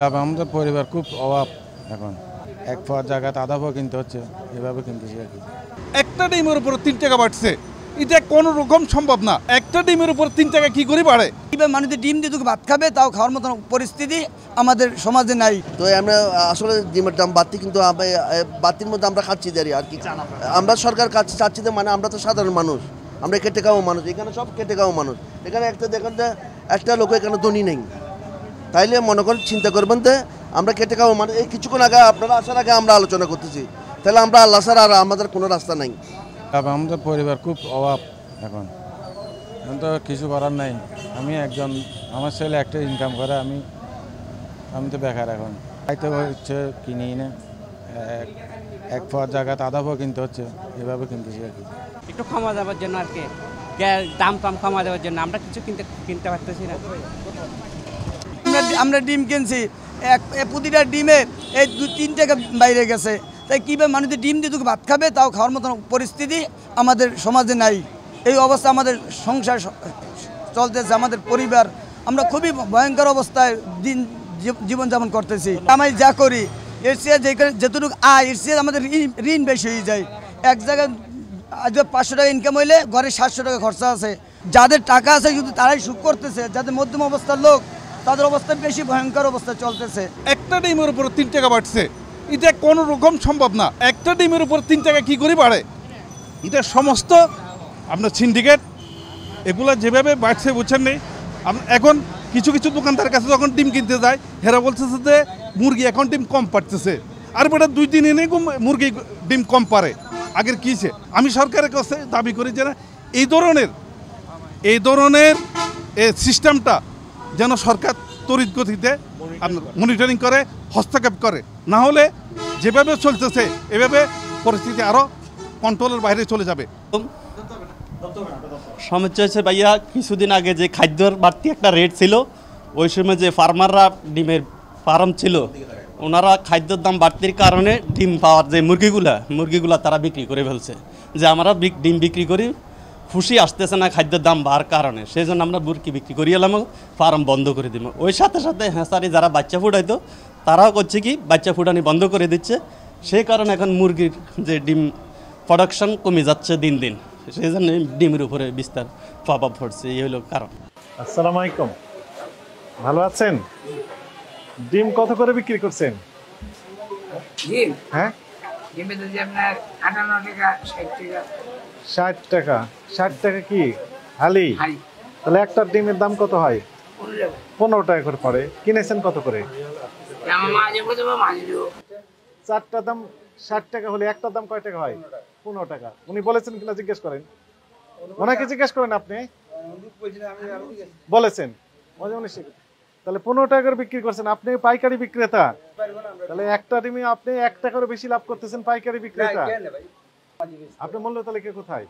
আমাদের পরিবার খুব অভাব এখন এক পাওয়ার জায়গাতে আধা পাওয়া কিনতে হচ্ছে, এভাবে কিনতেছি আর কি। একটা ডিমের উপর 3 টাকা বাড়ছে, এটা কোনো রকম সম্ভব না। একটা ডিমের উপর 3 টাকা কি করে বাড়ে? কিভাবে মানুষদের ডিম দিয়ে ভাত খাবে তাও খাওয়ার মতন পরিস্থিতি আমাদের সমাজে নাই। তো আমরা আসলে ডিমের দাম বাড়তি, কিন্তু বাড়তির মধ্যে আমরা খাচ্ছি দেরি আর কি। আমরা সরকার কাছে চাচ্ছি যে, মানে আমরা তো সাধারণ মানুষ, আমরা খেটে খাওয়া মানুষ, এখানে সব খেটে খাওয়া মানুষ। এখানে দেখেন যে একটা লোক এখানে ধনী নেই, তাইলে মনে করেন চিন্তা করবেন যে আমরা খেটে খাওয়া মানুষ। এই কিছুক্ষণ আগে আপনারা আসার আগে আমরা আলোচনা করতেছি, তাহলে আমরা আল্লাহ ছাড়া আর আমাদের কোনো রাস্তা নাই। আমাদের পরিবার খুব অভাব এখন তো কিছু করার নাই। আমি একজন, আমার ছেলে একটা ইনকাম করে, আমি তো বেকার এখন। খাইতে হচ্ছে কিনি না, এক পাওয়ার জায়গাতে আধা পাওয়া কিনতে হচ্ছে, এভাবে কিনতেছি আর কি। একটু কমা দেওয়ার জন্য আর কি, দাম কমা দেওয়ার জন্য আমরা কিছু কিনতে পারতেছি না। আমরা ডিম কিনছি, প্রতিটা ডিমে এই 2-3 টাকা বাইরে গেছে। তাই কীভাবে মানুষদের ডিম দিয়ে ভাত খাবে তাও খাওয়ার মতন পরিস্থিতি আমাদের সমাজে নাই। এই অবস্থা আমাদের সংসার চলতেছে, আমাদের পরিবার, আমরা খুবই ভয়ঙ্কর অবস্থায় জীবনযাপন করতেছি। আমি যা করি এর চেয়ে যেটুকু আয়, এর চেয়ে আমাদের ঋণ বেশি হয়ে যায়। এক জায়গায় আজ 500 টাকা ইনকাম হইলে ঘরে 700 টাকা খরচা আছে। যাদের টাকা আছে শুধু তারাই সুখ করতেছে, যাদের মধ্যম অবস্থার লোক তাদের অবস্থা বেশি ভয়ঙ্কর অবস্থা চলতেছে। একটা ডিমের উপর 3 টাকা বাড়ছে, এটা কোনো রকম সম্ভব না। একটা ডিমের উপর 3 টাকা কি করে বাড়ে? এটা সমস্ত আপনার সিন্ডিকেট, এগুলো যেভাবে বাড়ছে বুঝছেন নেই। এখন কিছু কিছু দোকানদার কাছে যখন ডিম কিনতে যায়, হেরা বলতেছে যে মুরগি এখন ডিম কম পারতেছে, আর বেটা 2 দিন এনে মুরগি ডিম কম পারে। আগের কীছে, আমি সরকারের কাছে দাবি করি যে এই ধরনের সিস্টেমটা যেন সরকার তড়িৎ গতিতে মনিটরিং করে, হস্তক্ষেপ করে। না হলে যেভাবে চলতেছে এভাবে পরিস্থিতি আরও কন্ট্রোলের বাইরে চলে যাবে। সমস্যা হচ্ছে ভাইয়া, কিছুদিন আগে যে খাদ্যর বাড়তি একটা রেট ছিল, ওই সময় যে ফার্মাররা ডিমের ফার্ম ছিল, ওনারা খাদ্যের দাম বাড়তির কারণে ডিম পাওয়ার যে মুরগিগুলা তারা বিক্রি করে ফেলছে। যে আমরা ডিম বিক্রি করি, খুশি আসতেছে না খাদ্যের দাম বাড়ার কারণে, সেই জন্য আমরা মুরগি বিক্রি করি এলাম, ফার্ম বন্ধ করে দিব। ওই সাথে সাথে হ্যাঁসারি যারা বাচ্চা ফুটাইতো তারাও করছে কি, বাচ্চা ফুটানি বন্ধ করে দিচ্ছে। সেই কারণে এখন মুরগির যে ডিম প্রোডাকশন কমে যাচ্ছে দিন দিন, সেই জন্য ডিমের উপরে বিস্তার প্রভাব পড়ছে। এই হলো কারণ। আসসালামু আলাইকুম, ভালো আছেন? ডিম কত করে বিক্রি করছেন? ডিম, হ্যাঁ, ডিমে যদি আপনার 58 টাকা, 60 টাকা। 60 টাকা। 60 টাকা কি হালি? হালি তাহলে একটা ডিমের দাম কত হয়? 15 টাকা করে পড়ে। কিনেছেন কত করে? আমার মাঝে বলতে মাঝে দেবো। 4টা দাম 60 টাকা হলে একটা দাম কয় টাকা হয়? 15 টাকা। উনি বলেছেন কিনা জিজ্ঞেস করেন, ওনাকে জিজ্ঞেস করেন। আপনি বলেছেন, তাহলে 15 টাকা করে বিক্রি করছেন। আপনি পাইকারি বিক্রেতা, তাহলে একটা ডিমে আপনি 1 টাকার বেশি লাভ করতেছেন পাইকারি বিক্রেতা। আপনার মূল্য তালিকা কোথায়?